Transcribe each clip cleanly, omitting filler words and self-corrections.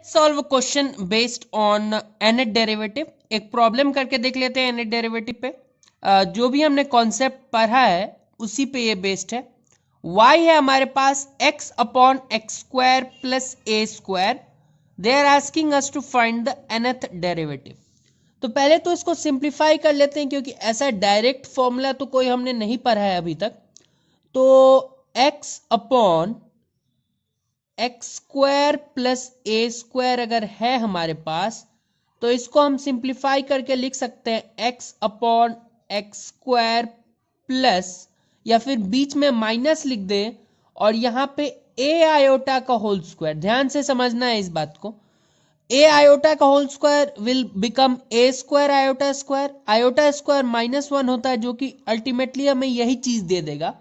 Solve question based on nth derivative. एक problem करके देख लेते हैं nth डेरिवेटिव पे। जो भी हमने कॉन्सेप्ट पढ़ा है उसी पे ये बेस्ड है। y है हमारे पास x upon x square plus a square. They are asking us to find the nth derivative. तो पहले तो इसको सिंप्लीफाई कर लेते हैं, क्योंकि ऐसा डायरेक्ट फॉर्मूला तो कोई हमने नहीं पढ़ा है अभी तक। तो x upon x square plus a square अगर है हमारे पास, तो इसको हम सिंप्लीफाई करके लिख सकते हैं x upon x square plus, या फिर बीच में माइनस लिख दें और यहाँ पे ए आयोटा का होल स्क्वायर। ध्यान से समझना है इस बात को। ए आयोटा का whole square will become a square iota square. Iota square -1 होता है, जो कि अल्टीमेटली हमें यही चीज दे देगा।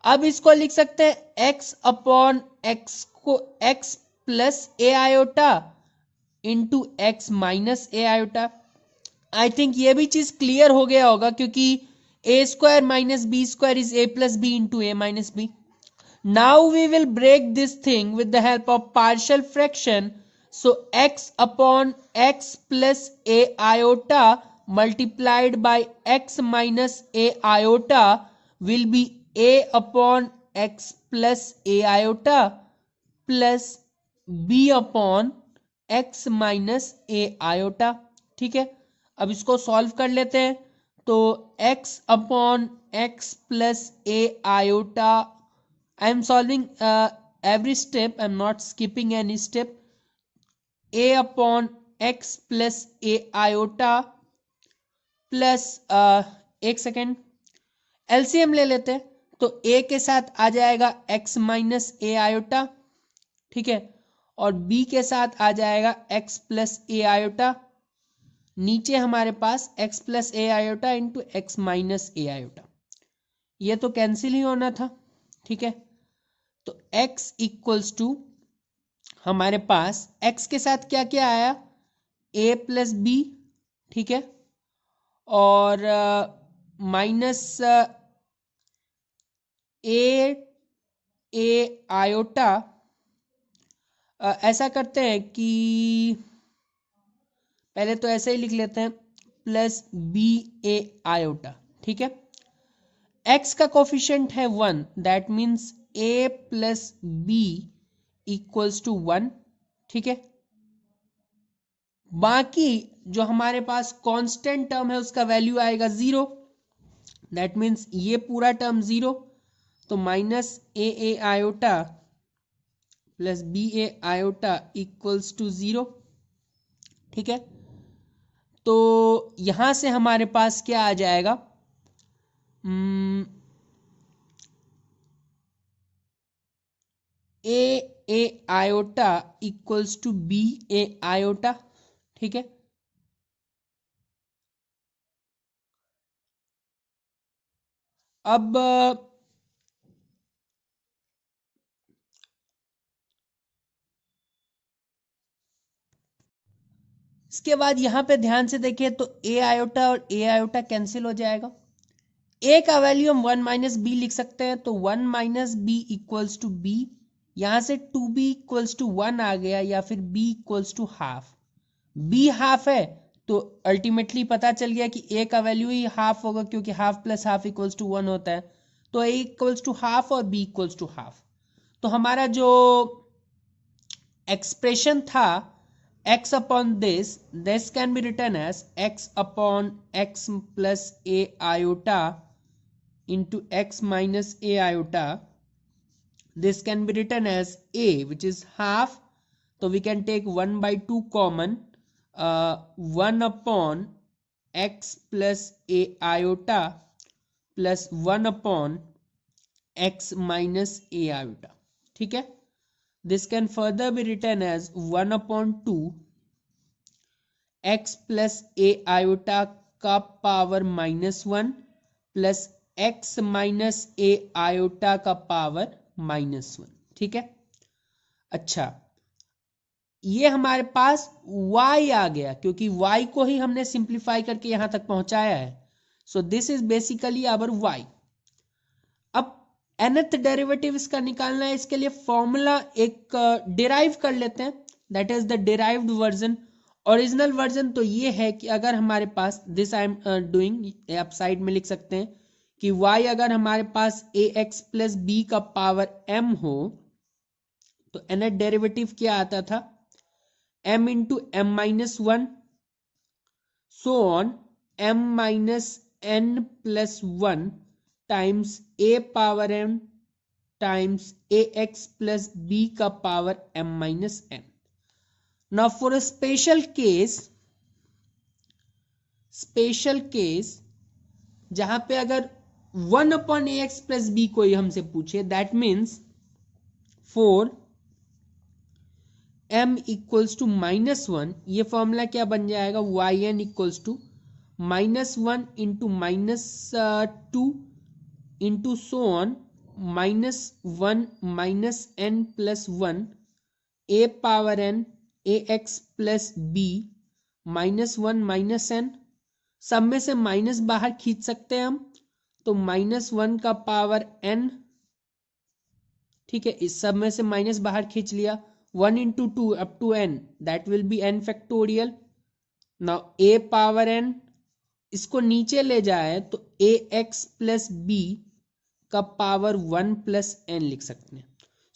अब इसको लिख सकते हैं x अपॉन एक्स को x plus a iota into x minus a iota. I think ये भी चीज क्लियर हो गया होगा, क्योंकि a square minus b square is a plus b into a minus b. Now we will break this thing with the help of partial fraction. So x upon x plus a iota multiplied by x minus a iota will be a upon x plus a iota plus b upon x minus a iota। ठीक है, अब इसको solve कर लेते हैं। तो x upon x plus a iota, I am solving every step, I am not skipping any step। a upon x plus a iota plus एक second, LCM ले लेते हैं। तो a के साथ आ जाएगा x माइनस ए आयोटा, ठीक है, और b के साथ आ जाएगा x प्लस ए आयोटा। नीचे हमारे पास x plus a iota into x minus a iota, ये तो कैंसिल ही होना था। ठीक है, तो x इक्वल्स टू हमारे पास x के साथ क्या क्या आया, a प्लस बी, ठीक है, और माइनस ए आयोटा। ऐसा करते हैं कि पहले तो ऐसे ही लिख लेते हैं, प्लस बी ए आयोटा। ठीक है, x का कोफिशिएंट है 1, that means a plus b equals to 1। ठीक है, बाकी जो हमारे पास कांस्टेंट टर्म है उसका वैल्यू आएगा 0, दैट मीन्स ये पूरा टर्म 0। तो minus a iota plus b a iota equals to 0। ठीक है, तो यहां से हमारे पास क्या आ जाएगा, a iota equals to b a iota. ठीक है, अब इसके बाद यहां पे ध्यान से देखिए, तो ए आयोटा और ए आयोटा कैंसिल हो जाएगा। ए का वैल्यू हम 1 माइनस बी लिख सकते हैं, तो 1 minus b equals to b. यहां से 2b इक्वल्स टू 1 आ गया, या फिर b equals to half. b half है, तो अल्टीमेटली पता चल गया कि a का वैल्यू ही हाफ होगा, क्योंकि half plus half equals to 1 होता है। तो a इक्वल्स टू हाफ और b इक्वल्स टू हाफ। तो हमारा जो एक्सप्रेशन था x upon this can be written as x upon x plus a iota into x minus a iota. This can be written as a, which is half, so we can take 1 by 2 common, 1 upon x plus a iota plus 1 upon x minus a iota। ठीक है, this can further be written as 1 upon 2 x plus a iota का power -1 plus x minus a iota का power -1। ठीक है, अच्छा, ये हमारे पास y आ गया, क्योंकि y को ही हमने सिंप्लीफाई करके यहां तक पहुंचाया है। So this is basically our y। अब nth डेरिवेटिव इसका निकालना है, इसके लिए फॉर्मूला एक डिराइव कर लेते हैं। That is the derived version. Original version तो ये है कि अगर हमारे पास दिस आई एम डूइंग, आप साइड में लिख सकते हैं कि y अगर हमारे पास ax प्लस बी का पावर m हो तो nth डेरिवेटिव क्या आता था, m into m minus one so on m minus n plus one times a power m times ax plus b का power m minus n। Now for a special case जहां पे अगर 1/ax plus b कोई हमसे पूछे, that means for m equals to -1, ये formula क्या बन जाएगा, yn equals to -1 into -2 into so on -1 minus n plus 1 a power n ax plus b -1 minus n, सब में से माइनस बाहर खींच सकते हैं हम, तो -1 का पावर n, ठीक है, इस सब में से माइनस बाहर खींच लिया, 1 into 2 up to n, that will be n factorial. Now a power n, इसको नीचे ले जाए तो ax प्लस b का पावर 1 प्लस n लिख सकते हैं।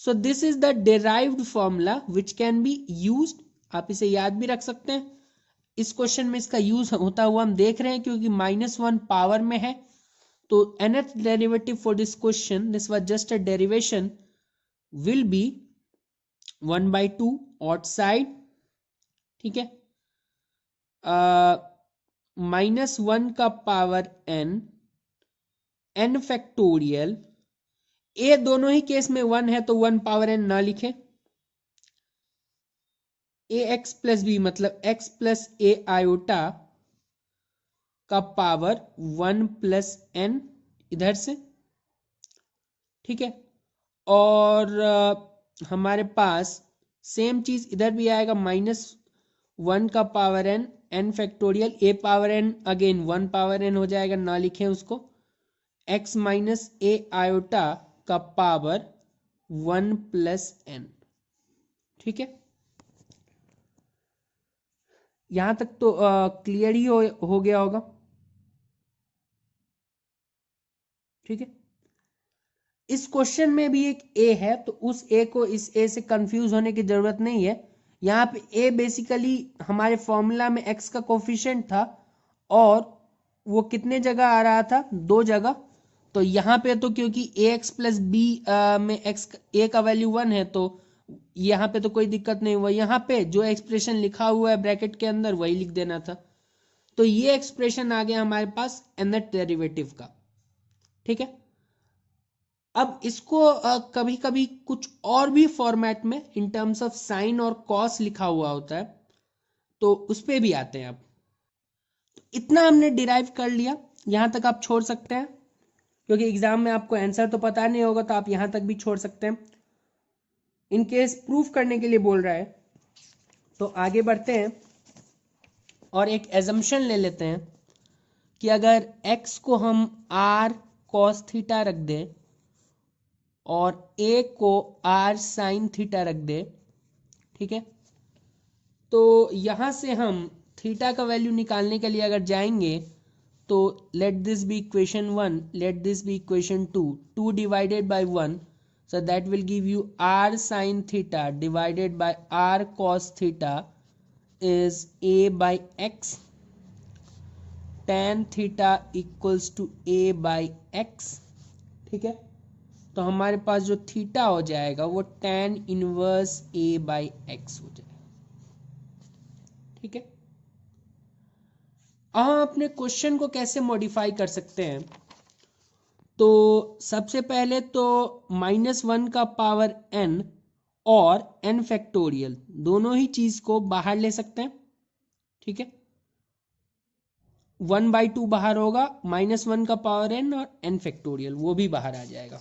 So this is the derived formula which can be used, आप इसे याद भी रख सकते हैं। इस क्वेश्चन में इसका यूज होता हुआ हम देख रहे हैं क्योंकि -1 पावर में है, तो nth derivative for this question, this was just a derivation, will be 1/2 outside, ठीक है, -1 का पावर n फैक्टोरियल, a दोनों ही केस में 1 है तो 1 पावर n ना लिखे, ax प्लस बी मतलब x प्लस a आयोटा का पावर 1 प्लस n इधर से, ठीक है, और हमारे पास सेम चीज इधर भी आएगा, -1 का power n factorial, a power n again 1 power n हो जाएगा, ना लिखें उसको, x माइनस a आयोटा का पावर 1 प्लस n, ठीक है। यहां तक तो क्लियर ही हो गया होगा, ठीक है। इस क्वेश्चन में भी एक a है तो उस a को इस a से कंफ्यूज होने की जरूरत नहीं है। यहाँ पे a बेसिकली हमारे फॉर्मूला में x का कोफिशिएंट था और वो कितने जगह आ रहा था, 2 जगह, तो यहाँ पे तो क्योंकि ax प्लस बी में x a का वैल्यू 1 है तो यहाँ पे तो कोई दिक्कत नहीं हुआ, यहाँ पे जो एक्सप्रेशन लिखा हुआ है ब्रैकेट के अंदर वही लिख देना था, तो ये एक्सप्रेशन आ गया हमारे पास nth डेरिवेटिव का, ठीक है। अब इसको कभी कभी कुछ और भी फॉर्मेट में इन टर्म्स ऑफ साइन और कॉस लिखा हुआ होता है, तो उस पे भी आते हैं। अब इतना हमने डिराइव कर लिया, यहां तक आप छोड़ सकते हैं क्योंकि एग्जाम में आपको आंसर तो पता नहीं होगा, तो आप यहां तक भी छोड़ सकते हैं। इन केस प्रूफ करने के लिए बोल रहा है तो आगे बढ़ते हैं और एक एजम्पशन ले लेते हैं कि अगर x को हम r cos थीटा रख दें और a को r sin थीटा रख दे, ठीक है, तो यहां से हम थीटा का वैल्यू निकालने के लिए अगर जाएंगे तो let this be equation 1, let this be equation 2, 2 divided by 1, so that will give you r sin theta divided by r cos theta is a by x, tan theta equals to a by x, ठीक है। तो हमारे पास जो theta हो जाएगा वो tan inverse a by x हो जाएगा, ठीक है। अब हम अपने क्वेश्चन को कैसे मॉडिफाई कर सकते हैं, तो सबसे पहले तो -1 का पावर n और n फैक्टोरियल दोनों ही चीज को बाहर ले सकते हैं, ठीक है। 1/2 बाहर होगा, -1 का पावर n और n फैक्टोरियल वो भी बाहर आ जाएगा,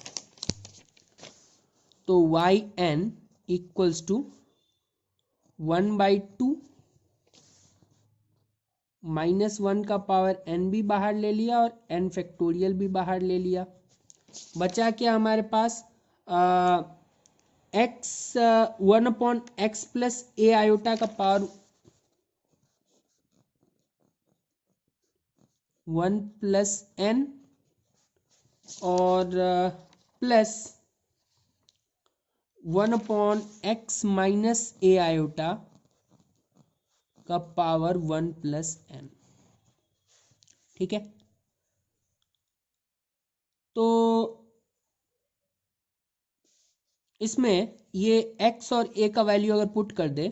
तो yn इक्वल्स टू 1/2 -1 का पावर n भी बाहर ले लिया और n फैक्टोरियल भी बाहर ले लिया, बचा क्या हमारे पास x 1/x plus a iota का पावर 1 प्लस n और plus 1/x minus a iota का पावर 1 प्लस n। ठीक है, तो इसमें ये x और a का वैल्यू अगर पुट कर दे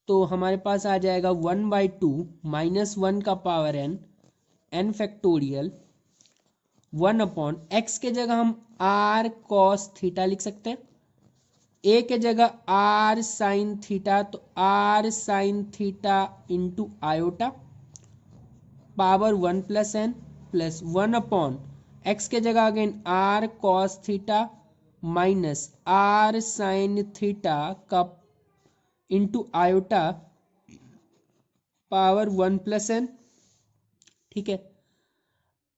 तो हमारे पास आ जाएगा 1/2 माइनस 1 का पावर n फैक्टोरियल 1/x के जगह हम r cos थीटा लिख सकते हैं, a के जगह r sin थीटा, तो r sin theta into iota power 1 plus n plus 1/x के जगह again r cos theta minus r sin theta का into iota power 1 plus n। ठीक है,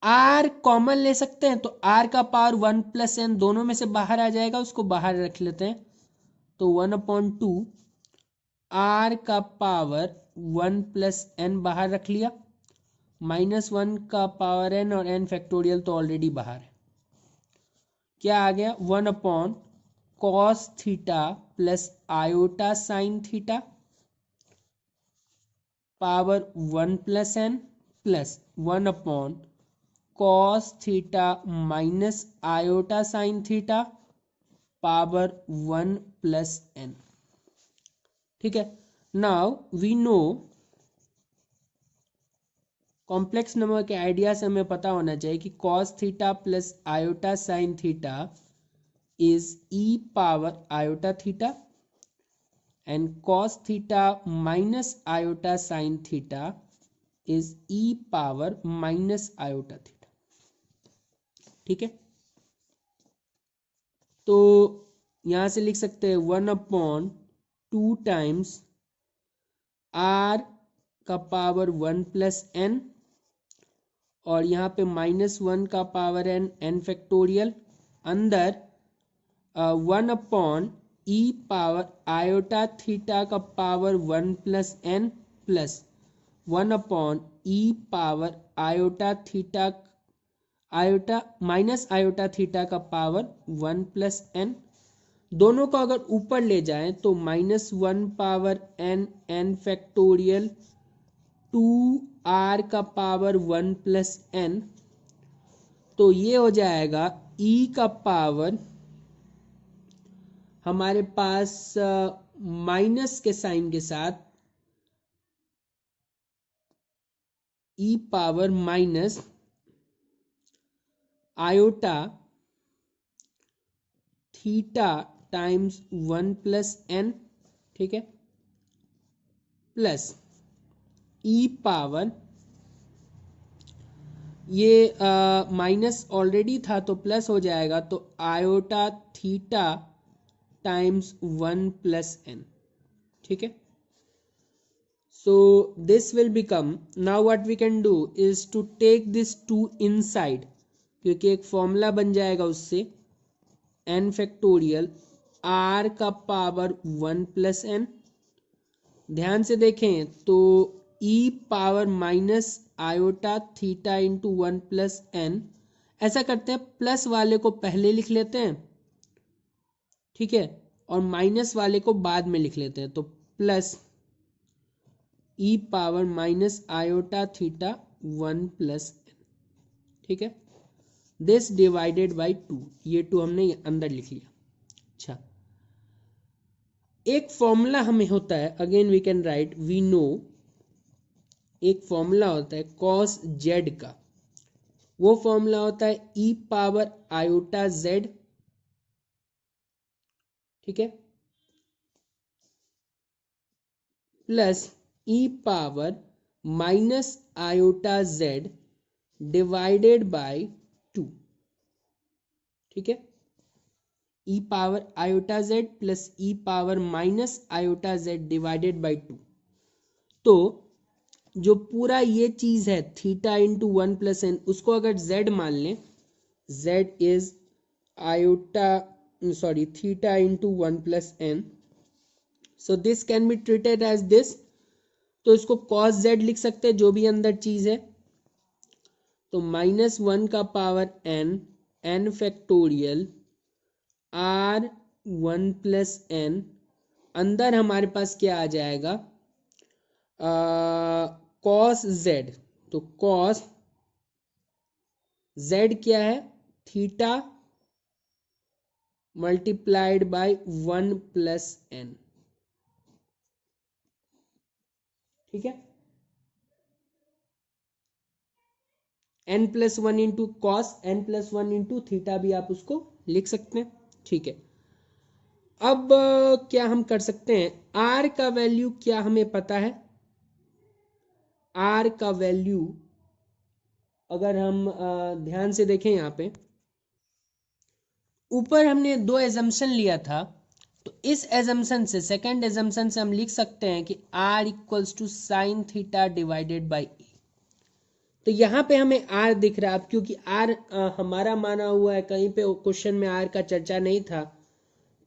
r कॉमन ले सकते हैं तो r का पावर 1 प्लस n दोनों में से बाहर आ जाएगा, उसको बाहर रख लेते हैं, तो 1/2 r का पावर 1 प्लस n बाहर रख लिया, -1 का पावर n और n फैक्टोरियल तो ऑलरेडी बाहर है। क्या आ गया 1/cos theta plus iota sine theta power 1 plus n plus 1/cos theta minus iota sine theta power 1 plus n। ठीक है, now we know complex number के आइडिया से हमें पता होना चाहिए कि cos theta plus iota sine theta is e power iota theta and cos theta minus iota sine theta is e power minus iota theta. ठीक है, तो यहां से लिख सकते हैं 1/2 टाइम्स r का पावर 1 प्लस n और यहाँ पे -1 का पावर n फैक्टोरियल अंदर 1/e पावर आयोटा थीटा का power 1 plus n plus 1/e power iota theta iota minus iota theta का पावर 1 प्लस n। दोनों को अगर ऊपर ले जाएं तो -1 पावर n फैक्टोरियल 2r का पावर 1 प्लस n, तो ये हो जाएगा e का पावर हमारे पास माइनस के साइन के साथ e power minus iota theta times 1 plus n। ठीक है, प्लस e पावर ये माइनस ऑलरेडी था तो प्लस हो जाएगा, तो iota theta times 1 plus n। ठीक है, so this will become, now what we can do is to take this 2 inside, क्योंकि एक फॉर्मूला बन जाएगा उससे n फैक्टोरियल r का पावर 1 प्लस n। ध्यान से देखें तो e power minus iota theta into 1 plus n, ऐसा करते हैं प्लस वाले को पहले लिख लेते हैं, ठीक है, और माइनस वाले को बाद में लिख लेते हैं, तो plus e power minus iota theta 1 plus n। ठीक है, दिस डिवाइडेड बाय 2, ये 2 हमने अंदर लिख लिया। अच्छा, एक फॉर्मूला हमें होता है, again we can write, we know एक फॉर्मूला होता है cos z का, वो फॉर्मूला होता है e पावर आयोटा z। ठीक है, plus e power minus iota z divided by 2। ठीक है, e power iota z plus e power minus iota z divided by 2। तो जो पूरा ये चीज है थीटा इंटू 1 प्लस n, उसको अगर z मान लें, z is iota sorry, theta into 1 plus n. So this can be treated as this. तो इसको cos z लिख सकते हैं, जो भी अंदर चीज है। तो -1 का power n factorial r1 plus n, अंदर हमारे पास क्या आ जाएगा, cos z। तो cos z क्या है, theta multiplied by 1 plus n। ठीक है, n plus 1 into cos, n plus 1 into theta भी आप उसको लिख सकते हैं। ठीक है, अब क्या हम कर सकते हैं, r का वैल्यू क्या हमें पता है, r का वैल्यू अगर हम ध्यान से देखें, यहाँ पे ऊपर हमने दो एजम्पशन लिया था, तो इस एजम्पशन से, सेकंड एजम्पशन से हम लिख सकते हैं कि r equals to sine theta divided by a. तो यहाँ पे हमें r दिख रहा है, अब क्योंकि r हमारा माना हुआ है, कहीं पे क्वेश्चन में r का चर्चा नहीं था,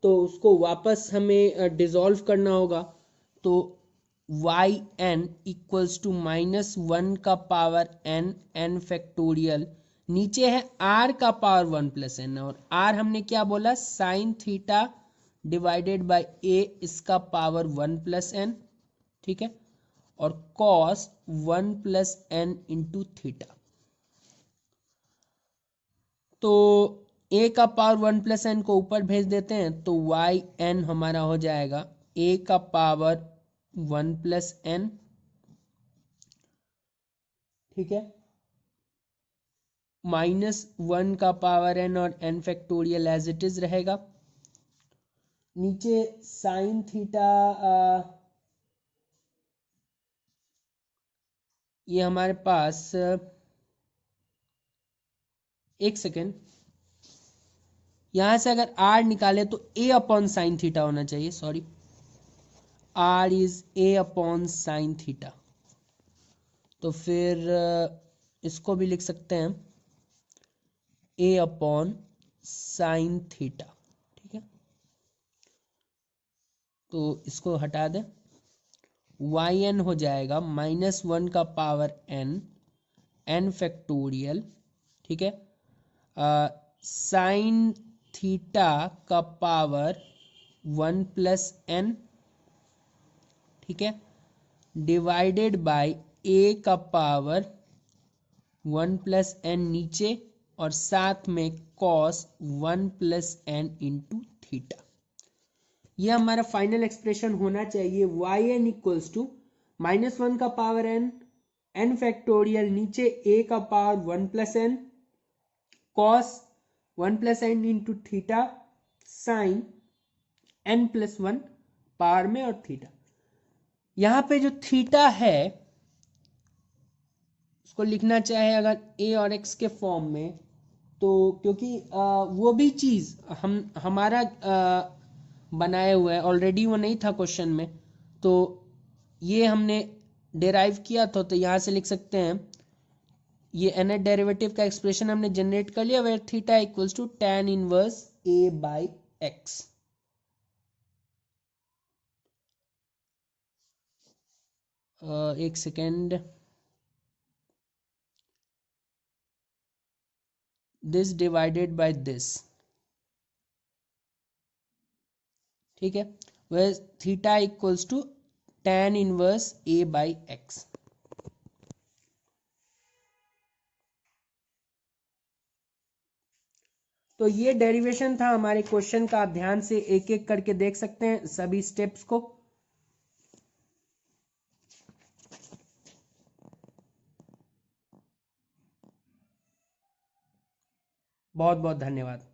तो उसको वापस हमें डिसॉल्व करना होगा। तो वाई एन इक्वल्स टू -1 का पावर n फैक्टोरियल, नीचे है r का पावर 1 प्लस n, और r हमने क्या बोला, sign theta divided by a, इसका पावर 1 प्लस n। ठीक है, और cos 1 plus n into theta. तो a का पावर 1 प्लस एन को ऊपर भेज देते हैं, तो वाई एन हमारा हो जाएगा a का पावर 1 प्लस एन। ठीक है, -1 का पावर n और n factorial as it is रहेगा। नीचे साइन थीटा, ये हमारे पास, एक सेकेंड, यहां से अगर r निकाले तो a अपॉन साइन थीटा होना चाहिए, sorry, r is a upon sine theta. तो फिर इसको भी लिख सकते हैं a अपॉन साइन थीटा। ठीक है, तो इसको हटा दें, वाई एन हो जाएगा -1 का पावर n फैक्टोरियल। ठीक है, साइन थीटा का पावर 1 प्लस n। ठीक है, डिवाइडेड बाय a का पावर 1 प्लस n नीचे, और साथ में cos 1 plus n into theta. यह हमारा फाइनल एक्सप्रेशन होना चाहिए, वाई एन इक्वल्स टू -1 का पावर n फैक्टोरियल, नीचे a का power 1 plus n, cos 1 plus n into theta, sine n plus 1 power में और थीटा। यहां पे जो थीटा है उसको लिखना चाहे अगर a और x के फॉर्म में, तो क्योंकि वो भी चीज हमारा बनाए हुआ है ऑलरेडी, वो नहीं था क्वेश्चन में, तो ये हमने डेराइव किया था, तो यहाँ से लिख सकते हैं, ये nth डेरिवेटिव का एक्सप्रेशन हमने जनरेट कर लिया, where theta equals to tan inverse a by x। एक second, this divided by this. ठीक है, where theta equals to tan inverse a by x। तो ये डेरिवेशन था हमारे क्वेश्चन का, आप ध्यान से एक एक करके देख सकते हैं सभी स्टेप्स को। बहुत बहुत धन्यवाद।